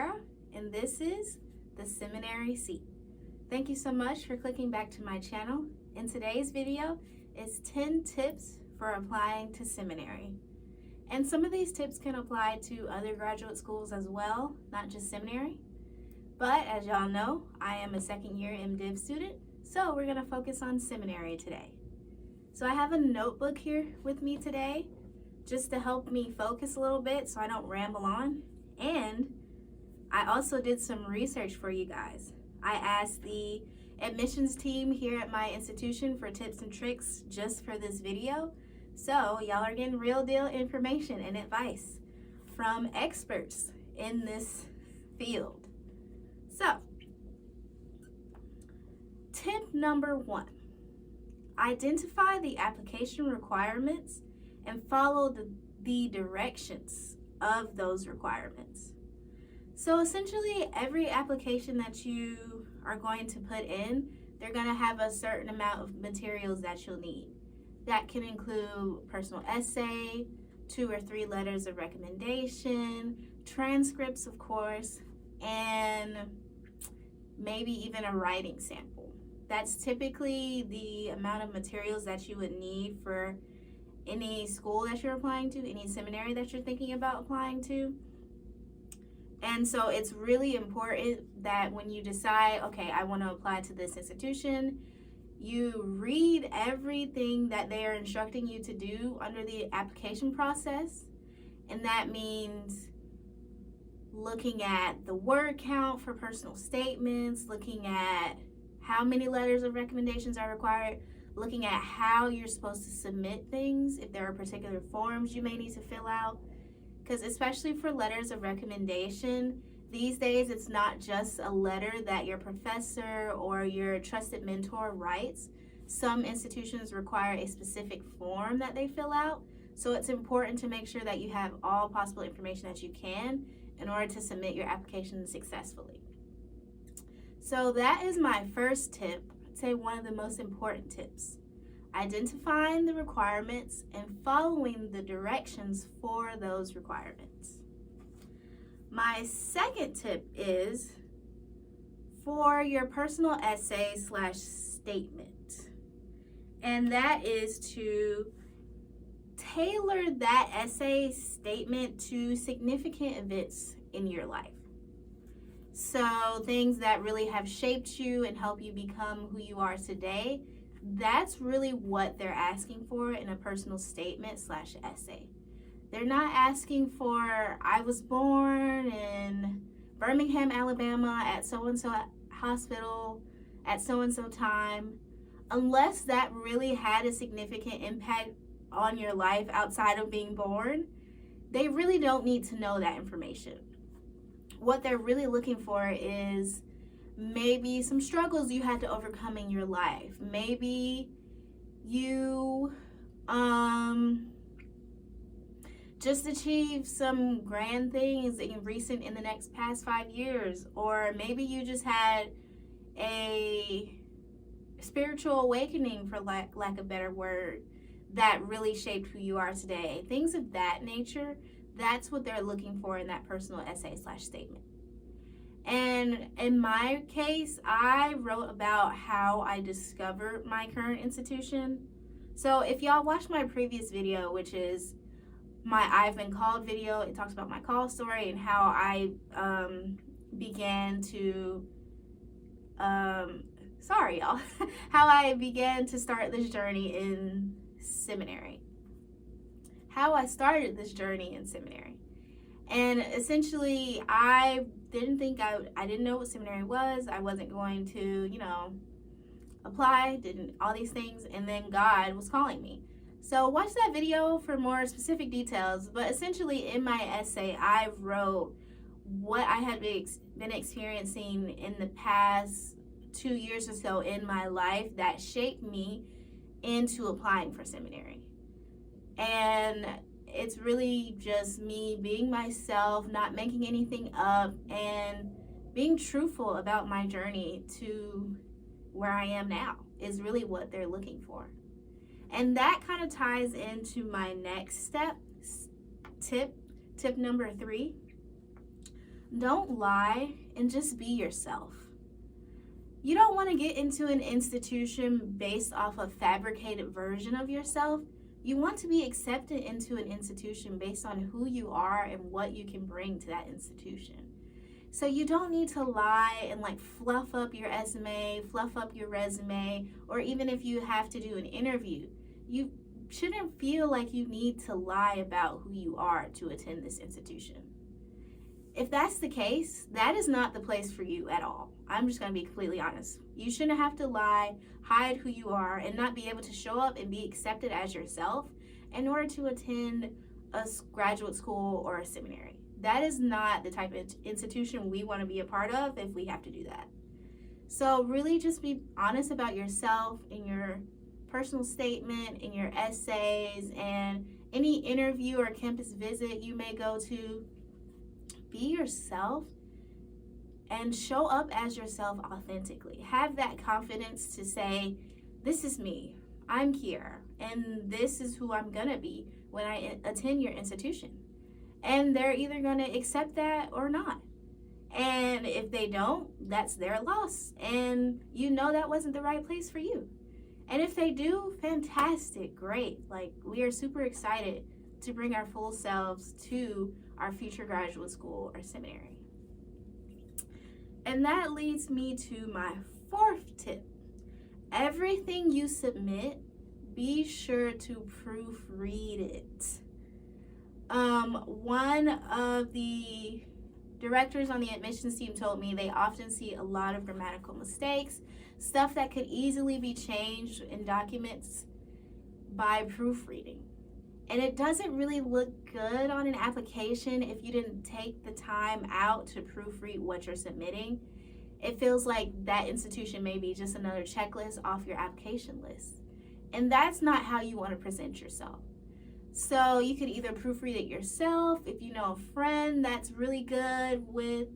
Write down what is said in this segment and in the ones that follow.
Kierra, and this is the Seminary Seat. Thank you so much for clicking back to my channel. In today's video is 10 tips for applying to seminary. And some of these tips can apply to other graduate schools as well, not just seminary. But as y'all know, I am a second year MDiv student, so we're gonna focus on seminary today. So I have a notebook here with me today just to help me focus a little bit so I don't ramble on. And I also did some research for you guys. I asked the admissions team here at my institution for tips and tricks just for this video. So y'all are getting real deal information and advice from experts in this field. So, tip number 1, identify the application requirements and follow the directions of those requirements. So essentially, every application that you are going to put in, they're going to have a certain amount of materials that you'll need. That can include personal essay, 2 or 3 letters of recommendation, transcripts, of course, and maybe even a writing sample. That's typically the amount of materials that you would need for any school that you're applying to, any seminary that you're thinking about applying to. And so it's really important that when you decide, okay, I want to apply to this institution, you read everything that they are instructing you to do under the application process. And that means looking at the word count for personal statements, looking at how many letters of recommendations are required, looking at how you're supposed to submit things, if there are particular forms you may need to fill out. Because especially for letters of recommendation, these days it's not just a letter that your professor or your trusted mentor writes. Some institutions require a specific form that they fill out. So it's important to make sure that you have all possible information that you can in order to submit your application successfully. So that is my first tip. I'd say one of the most important tips. Identifying the requirements and following the directions for those requirements. My second tip is for your personal essay / statement. And that is to tailor that essay statement to significant events in your life. So things that really have shaped you and help you become who you are today, that's really what they're asking for in a personal statement / essay. They're not asking for, I was born in Birmingham, Alabama at so-and-so hospital at so-and-so time. Unless that really had a significant impact on your life outside of being born, they really don't need to know that information. What they're really looking for is maybe some struggles you had to overcome in your life. Maybe you just achieved some grand things in the past 5 years, or maybe you just had a spiritual awakening, for lack of a better word, that really shaped who you are today. Things of that nature, that's what they're looking for in that personal essay / statement. And in my case, I wrote about how I discovered my current institution. So if y'all watched my previous video, which is my I've Been Called video, it talks about my call story and how I began to, sorry y'all, how I began to start this journey in seminary. How I started this journey in seminary. And essentially, I didn't know what seminary was. I wasn't going to, apply, all these things, and then God was calling me. So watch that video for more specific details, but essentially in my essay, I wrote what I had been experiencing in the past 2 years or so in my life that shaped me into applying for seminary. And it's really just me being myself, not making anything up, and being truthful about my journey to where I am now is really what they're looking for. And that kind of ties into my next tip number 3. Don't lie and just be yourself. You don't want to get into an institution based off a fabricated version of yourself. You want to be accepted into an institution based on who you are and what you can bring to that institution. So you don't need to lie and like fluff up your resume, or even if you have to do an interview, you shouldn't feel like you need to lie about who you are to attend this institution. If that's the case, that is not the place for you at all. I'm just going to be completely honest. You shouldn't have to lie, hide who you are, and not be able to show up and be accepted as yourself in order to attend a graduate school or a seminary. That is not the type of institution we want to be a part of if we have to do that. So really just be honest about yourself in your personal statement, in your essays, and any interview or campus visit you may go to. Be yourself and show up as yourself authentically. Have that confidence to say, this is me, I'm Kierra, and this is who I'm gonna be when I attend your institution. And they're either gonna accept that or not. And if they don't, that's their loss. And you know that wasn't the right place for you. And if they do, fantastic, great. Like, we are super excited to bring our full selves to our future graduate school or seminary. And that leads me to my fourth tip. Everything you submit, be sure to proofread it. One of the directors on the admissions team told me they often see a lot of grammatical mistakes, stuff that could easily be changed in documents by proofreading. And it doesn't really look good on an application if you didn't take the time out to proofread what you're submitting. It feels like that institution may be just another checklist off your application list. And that's not how you want to present yourself. So you could either proofread it yourself, if you know a friend that's really good with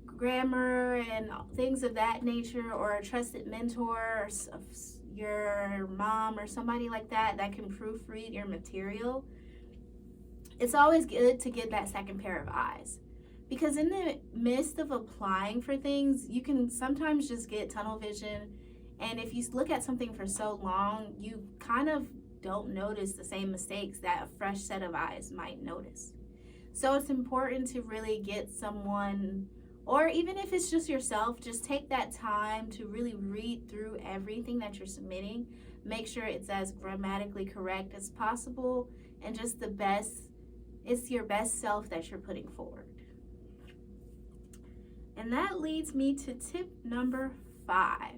grammar and things of that nature, or a trusted mentor, or your mom or somebody like that that can proofread your material. It's always good to get that second pair of eyes, because in the midst of applying for things, you can sometimes just get tunnel vision, and if you look at something for so long, you kind of don't notice the same mistakes that a fresh set of eyes might notice. So it's important to really get someone, or even if it's just yourself, just take that time to really read through everything that you're submitting. Make sure it's as grammatically correct as possible, and just it's your best self that you're putting forward. And that leads me to tip number 5.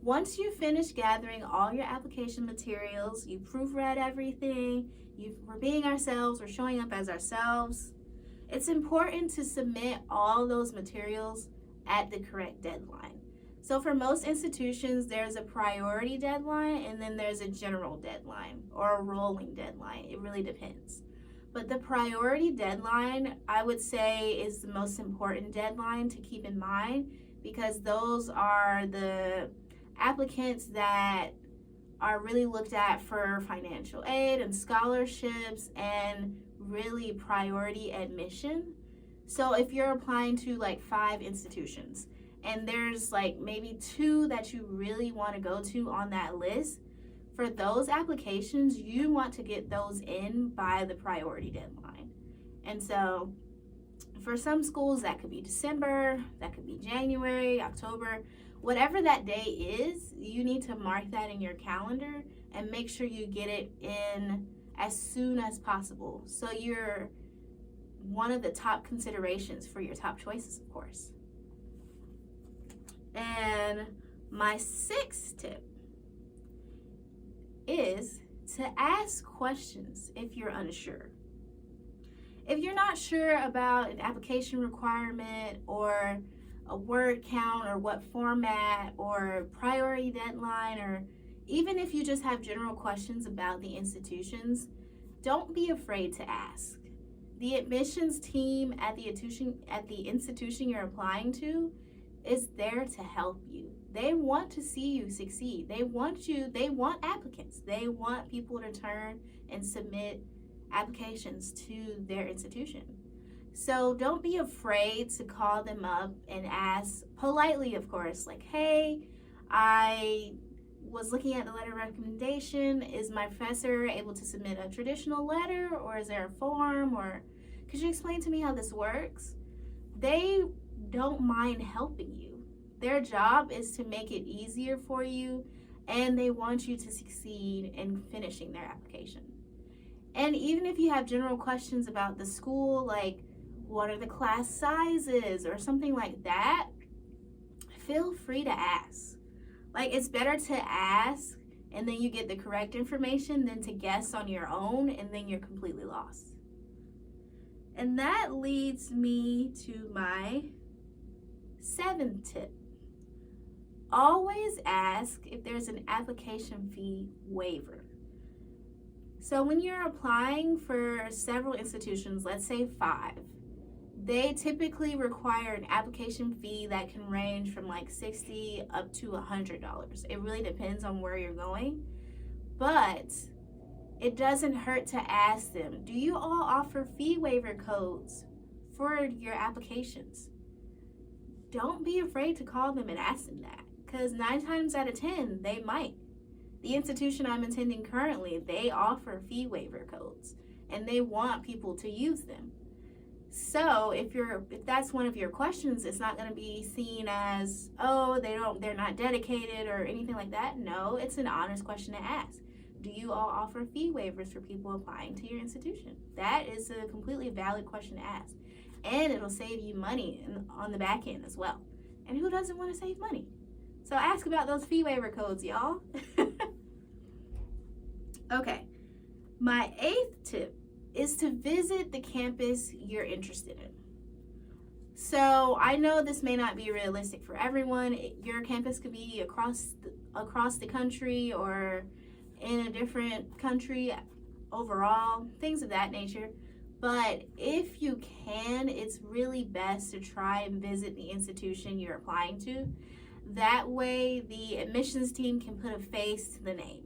Once you finish gathering all your application materials, you proofread everything, we're being ourselves, we're showing up as ourselves, it's important to submit all those materials at the correct deadline. So for most institutions, there's a priority deadline, and then there's a general deadline or a rolling deadline. It really depends. But the priority deadline, I would say, is the most important deadline to keep in mind, because those are the applicants that are really looked at for financial aid and scholarships and really priority admission. So if you're applying to like 5 institutions and there's like maybe 2 that you really want to go to on that list, for those applications, you want to get those in by the priority deadline. And so for some schools, that could be December, that could be January, October, whatever that day is, you need to mark that in your calendar and make sure you get it in as soon as possible. So you're one of the top considerations for your top choices, of course. And my 6th tip is to ask questions if you're unsure. If you're not sure about an application requirement or a word count or what format or priority deadline, or even if you just have general questions about the institutions, don't be afraid to ask. The admissions team at the institution you're applying to is there to help you. They want to see you succeed. They want applicants. They want people to turn and submit applications to their institution. So don't be afraid to call them up and ask politely, of course, like, hey, I was looking at the letter of recommendation. Is my professor able to submit a traditional letter, or is there a form, or could you explain to me how this works? They don't mind helping you. Their job is to make it easier for you, and they want you to succeed in finishing their application. And even if you have general questions about the school, like what are the class sizes or something like that, feel free to ask. Like, it's better to ask and then you get the correct information than to guess on your own and then you're completely lost. And that leads me to my 7th tip. Always ask if there's an application fee waiver. So when you're applying for several institutions, let's say 5, they typically require an application fee that can range from like $60 up to $100. It really depends on where you're going, but it doesn't hurt to ask them, do you all offer fee waiver codes for your applications? Don't be afraid to call them and ask them that, because 9 times out of 10, they might. The institution I'm attending currently, they offer fee waiver codes and they want people to use them. So if that's one of your questions, it's not going to be seen as, oh, they're not dedicated or anything like that. No, it's an honest question to ask. Do you all offer fee waivers for people applying to your institution? That is a completely valid question to ask. And it'll save you money on the back end as well. And who doesn't want to save money? So ask about those fee waiver codes, y'all. Okay, my 8th tip is to visit the campus you're interested in. So I know this may not be realistic for everyone. Your campus could be across the country or in a different country overall, things of that nature. But if you can, it's really best to try and visit the institution you're applying to. That way the admissions team can put a face to the name.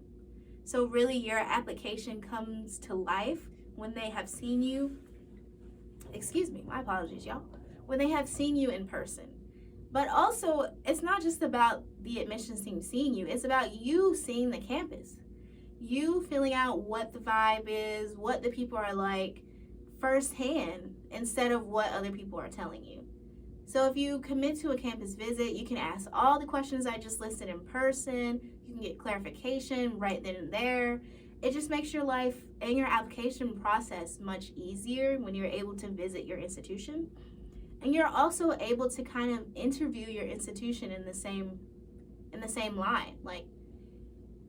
So really your application comes to life when they have seen you, my apologies, y'all, when they have seen you in person. But also, it's not just about the admissions team seeing you, it's about you seeing the campus. You filling out what the vibe is, what the people are like firsthand, instead of what other people are telling you. So if you commit to a campus visit, you can ask all the questions I just listed in person. You can get clarification right then and there. It just makes your life and your application process much easier when you're able to visit your institution. And you're also able to kind of interview your institution in the same line. Like,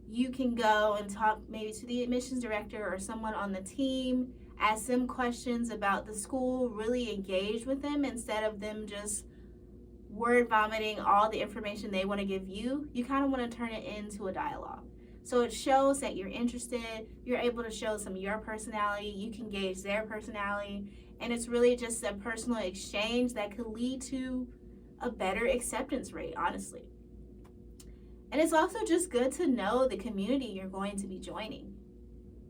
you can go and talk maybe to the admissions director or someone on the team, ask them questions about the school, really engage with them instead of them just word vomiting all the information they want to give you. You kind of want to turn it into a dialogue. So it shows that you're interested, you're able to show some of your personality, you can gauge their personality, and it's really just a personal exchange that could lead to a better acceptance rate, honestly. And it's also just good to know the community you're going to be joining,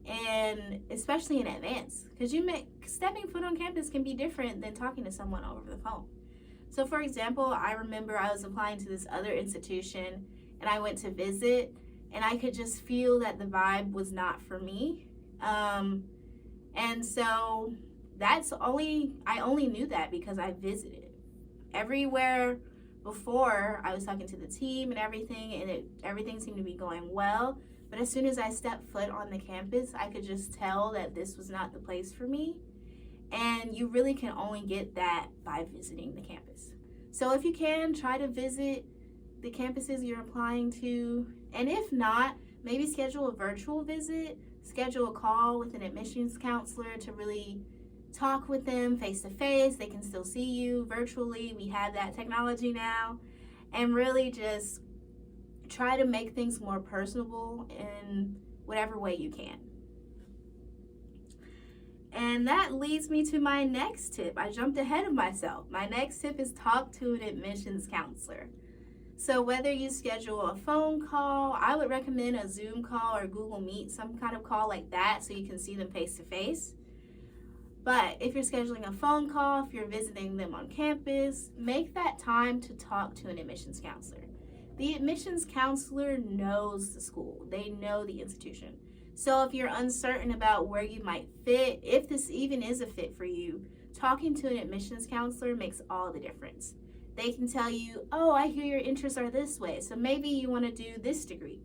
and especially in advance, because stepping foot on campus can be different than talking to someone over the phone. So for example, I remember I was applying to this other institution and I went to visit, and I could just feel that the vibe was not for me. And so I only knew that because I visited. Everywhere before, I was talking to the team and everything, and everything seemed to be going well. But as soon as I stepped foot on the campus, I could just tell that this was not the place for me. And you really can only get that by visiting the campus. So if you can, try to visit the campuses you're applying to. And if not, maybe schedule a virtual visit, schedule a call with an admissions counselor to really talk with them face to face. They can still see you virtually. We have that technology now. And really just try to make things more personable in whatever way you can. And that leads me to my next tip. I jumped ahead of myself. My next tip is talk to an admissions counselor. So whether you schedule a phone call, I would recommend a Zoom call or Google Meet, some kind of call like that, so you can see them face to face. But if you're scheduling a phone call, if you're visiting them on campus, make that time to talk to an admissions counselor. The admissions counselor knows the school. They know the institution. So if you're uncertain about where you might fit, if this even is a fit for you, talking to an admissions counselor makes all the difference. They can tell you, oh, I hear your interests are this way, so maybe you want to do this degree.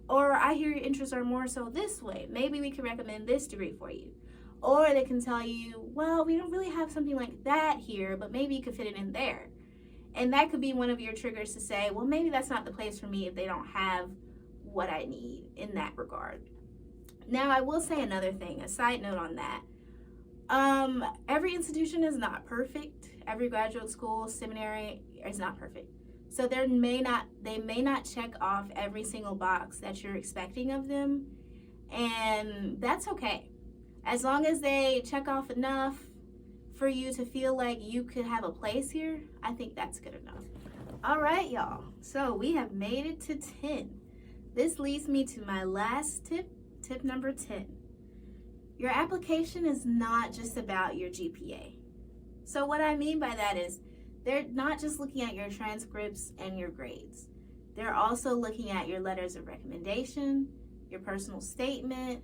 Or I hear your interests are more so this way. Maybe we could recommend this degree for you. Or they can tell you, well, we don't really have something like that here, but maybe you could fit it in there. And that could be one of your triggers to say, well, maybe that's not the place for me if they don't have what I need in that regard. Now, I will say another thing, a side note on that. Every institution is not perfect. Every graduate school, seminary is not perfect. So they may not check off every single box that you're expecting of them, and that's okay. As long as they check off enough for you to feel like you could have a place here, I think that's good enough. All right, y'all. So we have made it to 10. This leads me to my last tip, tip number 10. Your application is not just about your GPA. So what I mean by that is they're not just looking at your transcripts and your grades. They're also looking at your letters of recommendation, your personal statement,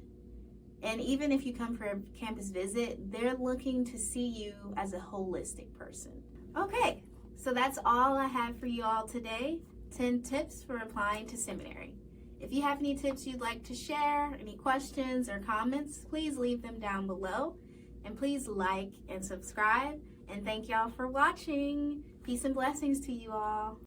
and even if you come for a campus visit, they're looking to see you as a holistic person. Okay, so that's all I have for you all today. 10 tips for applying to seminary. If you have any tips you'd like to share, any questions or comments, please leave them down below. And please like and subscribe. And thank y'all for watching. Peace and blessings to you all.